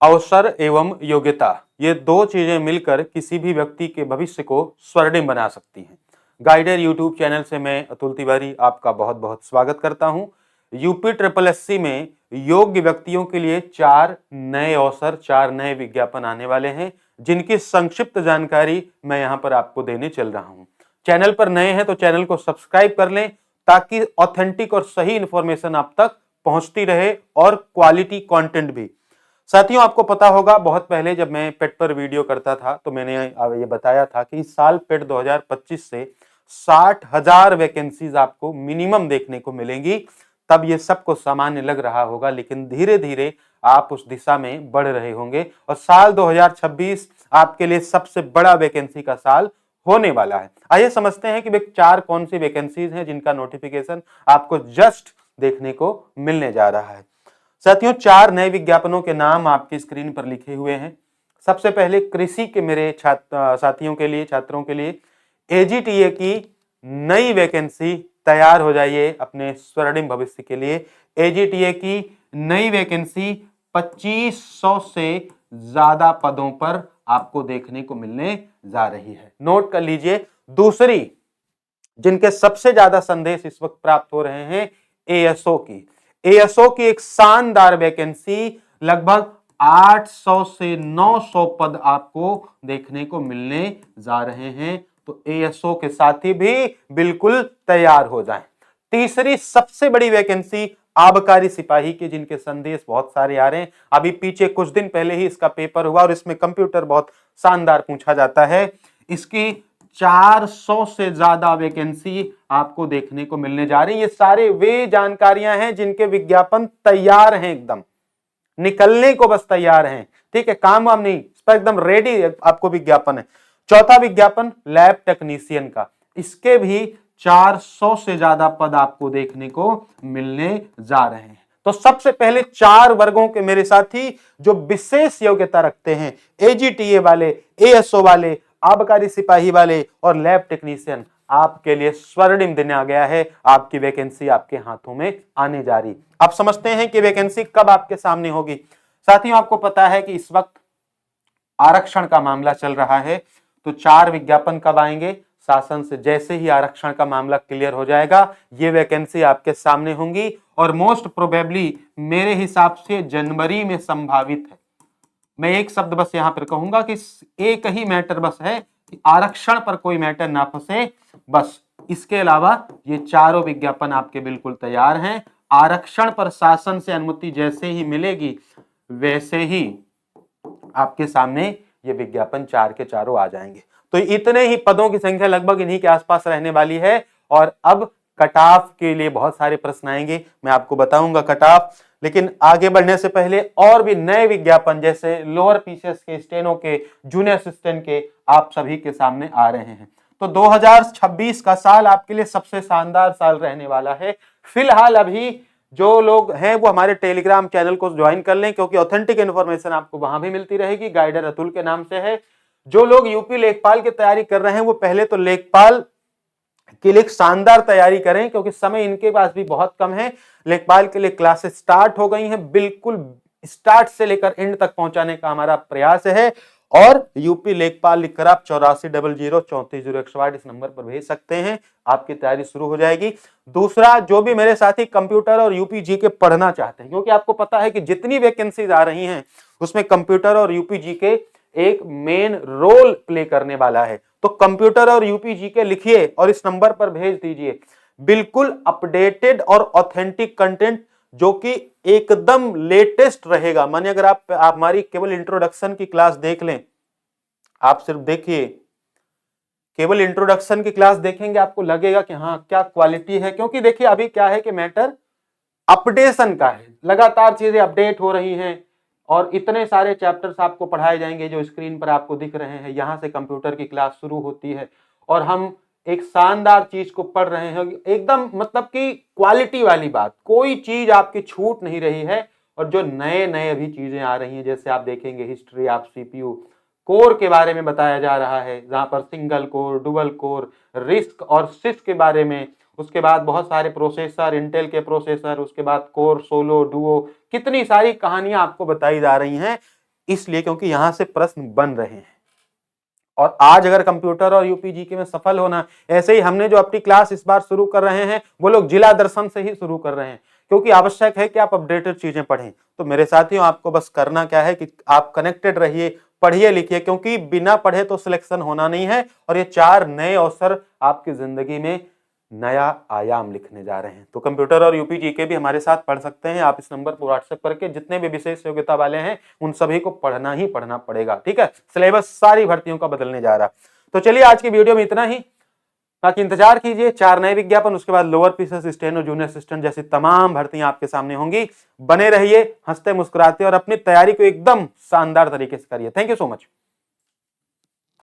अवसर एवं योग्यता, ये दो चीजें मिलकर किसी भी व्यक्ति के भविष्य को स्वर्णिम बना सकती हैं। गाइडर यूट्यूब चैनल से मैं अतुल तिवारी आपका बहुत बहुत स्वागत करता हूं। यूपी ट्रिपल एससी में योग्य व्यक्तियों के लिए 4 नए अवसर, 4 नए विज्ञापन आने वाले हैं, जिनकी संक्षिप्त जानकारी मैं यहां पर आपको देने चल रहा हूं। चैनल पर नए हैं तो चैनल को सब्सक्राइब कर लें, ताकि ऑथेंटिक और सही इंफॉर्मेशन आप तक पहुंचती रहे और क्वालिटी कंटेंट भी। साथियों, आपको पता होगा, बहुत पहले जब मैं पेट पर वीडियो करता था तो मैंने ये बताया था कि इस साल पेट 2025 से 60,000 वैकेंसीज आपको मिनिमम देखने को मिलेंगी। तब ये सबको सामान्य लग रहा होगा, लेकिन धीरे धीरे आप उस दिशा में बढ़ रहे होंगे और साल 2026 आपके लिए सबसे बड़ा वैकेंसी का साल होने वाला है। आइए समझते हैं कि वे 4 कौन सी वैकेंसीज हैं जिनका नोटिफिकेशन आपको जस्ट देखने को मिलने जा रहा है। साथियों, 4 नए विज्ञापनों के नाम आपकी स्क्रीन पर लिखे हुए हैं। सबसे पहले कृषि के मेरे साथियों के लिए, छात्रों के लिए एजीटीए की नई वैकेंसी। तैयार हो जाइए अपने स्वर्णिम भविष्य के लिए। एजीटीए की नई वैकेंसी 2500 से ज्यादा पदों पर आपको देखने को मिलने जा रही है। नोट कर लीजिए। दूसरी, जिनके सबसे ज्यादा संदेश इस वक्त प्राप्त हो रहे हैं, एएसओ की। एएसओ की एक शानदार वैकेंसी, लगभग 800 से 900 पद आपको देखने को मिलने जा रहे हैं। तो एएसओ के साथी भी बिल्कुल तैयार हो जाएं। तीसरी सबसे बड़ी वैकेंसी आबकारी सिपाही की, जिनके संदेश बहुत सारे आ रहे हैं। अभी पीछे कुछ दिन पहले ही इसका पेपर हुआ और इसमें कंप्यूटर बहुत शानदार पूछा जाता है। इसकी 400 से ज्यादा वैकेंसी आपको देखने को मिलने जा रही है। ये सारे वे जानकारियां हैं जिनके विज्ञापन तैयार हैं, एकदम निकलने को बस तैयार हैं। ठीक है, काम वाम नहीं, इस पर एकदम रेडी आपको विज्ञापन है। चौथा विज्ञापन लैब टेक्नीशियन का, इसके भी 400 से ज्यादा पद आपको देखने को मिलने जा रहे हैं। तो सबसे पहले 4 वर्गों के मेरे साथी जो विशेष योग्यता रखते हैं, एजीटीए वाले, एएसओ वाले, आबकारी सिपाही वाले और लैब टेक्नीशियन, आपके लिए स्वर्णिम दिन आ गया है। आपकी वैकेंसी आपके हाथों में आने जा रही। आप समझते हैं कि वैकेंसी कब आपके सामने होगी। साथियों, आपको पता है कि इस वक्त आरक्षण का मामला चल रहा है। तो 4 विज्ञापन कब आएंगे? शासन से जैसे ही आरक्षण का मामला क्लियर हो जाएगा, ये वैकेंसी आपके सामने होंगी और मोस्ट प्रोबेबली मेरे हिसाब से जनवरी में संभावित है। मैं एक शब्द बस यहां पर कहूंगा कि एक ही मैटर बस है कि आरक्षण पर कोई मैटर ना फंसे, बस। इसके अलावा ये चारों विज्ञापन आपके बिल्कुल तैयार हैं। आरक्षण पर शासन से अनुमति जैसे ही मिलेगी, वैसे ही आपके सामने ये विज्ञापन 4 के चारों आ जाएंगे। तो इतने ही पदों की संख्या लगभग इन्हीं के आसपास रहने वाली है। और अब कट ऑफ के लिए बहुत सारे प्रश्न आएंगे, मैं आपको बताऊंगा कट ऑफ। लेकिन आगे बढ़ने से पहले और भी नए विज्ञापन, जैसे लोअर पीसीएस के, स्टेनो के, जूनियर असिस्टेंट के, आप सभी के सामने आ रहे हैं। तो 2026 का साल आपके लिए सबसे शानदार साल रहने वाला है। फिलहाल अभी जो लोग हैं वो हमारे टेलीग्राम चैनल को ज्वाइन कर लें, क्योंकि ऑथेंटिक इन्फॉर्मेशन आपको वहां भी मिलती रहेगी। गाइडर अतुल के नाम से है। जो लोग यूपी लेखपाल की तैयारी कर रहे हैं, वो पहले तो लेखपाल के लिए शानदार तैयारी करें, क्योंकि समय इनके पास भी बहुत कम है। लेखपाल के लिए क्लासेस स्टार्ट हो गई हैं, बिल्कुल स्टार्ट से लेकर एंड तक पहुंचाने का हमारा प्रयास है। और यूपी लेखपाल लिखकर आप 8400 340108 इस नंबर पर भेज सकते हैं, आपकी तैयारी शुरू हो जाएगी। दूसरा, जो भी मेरे साथी कंप्यूटर और यूपी जी के पढ़ना चाहते हैं, क्योंकि आपको पता है कि जितनी वैकेंसीज आ रही हैं उसमें कंप्यूटर और यूपी जी के एक मेन रोल प्ले करने वाला है। तो कंप्यूटर और यूपी जी के लिखिए और इस नंबर पर भेज दीजिए। बिल्कुल अपडेटेड और ऑथेंटिक कंटेंट, जो कि एकदम लेटेस्ट रहेगा। मानिए अगर आप हमारी केवल इंट्रोडक्शन की क्लास देख लें, आप सिर्फ देखिए, केवल इंट्रोडक्शन की क्लास देखेंगे, आपको लगेगा कि हाँ क्या क्वालिटी है। क्योंकि देखिए अभी क्या है कि मैटर अपडेशन का है, लगातार चीजें अपडेट हो रही हैं और इतने सारे चैप्टर्स आपको पढ़ाए जाएंगे जो स्क्रीन पर आपको दिख रहे हैं। यहां से कंप्यूटर की क्लास शुरू होती है और हम एक शानदार चीज को पढ़ रहे हैं, एकदम मतलब कि क्वालिटी वाली बात, कोई चीज आपकी छूट नहीं रही है। और जो नए नए अभी चीजें आ रही हैं, जैसे आप देखेंगे हिस्ट्री ऑफ सीपीयू कोर के बारे में बताया जा रहा है, जहां पर single core, dual core, risk और सिस्क के बारे में। उसके बाद बहुत सारे प्रोसेसर, इंटेल के प्रोसेसर, उसके बाद कोर, सोलो, डुओ, कितनी सारी कहानियां आपको बताई जा रही हैं। इसलिए क्योंकि यहां से प्रश्न बन रहे हैं। और आज अगर कंप्यूटर और यूपीजीके में सफल होना, ऐसे ही हमने जो अपनी क्लास इस बार शुरू कर रहे हैं वो लोग जिला दर्शन से ही शुरू कर रहे हैं, क्योंकि आवश्यक है कि आप अपडेटेड चीजें पढ़ें। तो मेरे साथियों, आपको बस करना क्या है कि आप कनेक्टेड रहिए, पढ़िए लिखिए, क्योंकि बिना पढ़े तो सिलेक्शन होना नहीं है। और ये 4 नए अवसर आपकी जिंदगी में नया आयाम लिखने जा रहे हैं। तो कंप्यूटर और यूपीजीके भी हमारे साथ पढ़ सकते हैं। आप इस नंबर पर व्हाट्सएप करके जितने भी विशेष योग्यता वाले हैं उन सभी को पढ़ना ही पढ़ना पड़ेगा। ठीक है, सिलेबस सारी भर्तियों का बदलने जा रहा। तो चलिए आज की वीडियो में इतना ही। बाकी इंतजार कीजिए 4 नए विज्ञापन, उसके बाद lower pieces, steno, junior assistant जैसी तमाम भर्तियां आपके सामने होंगी। बने रहिए, हंसते मुस्कुराते और अपनी तैयारी को एकदम शानदार तरीके से करिए। Thank you so much.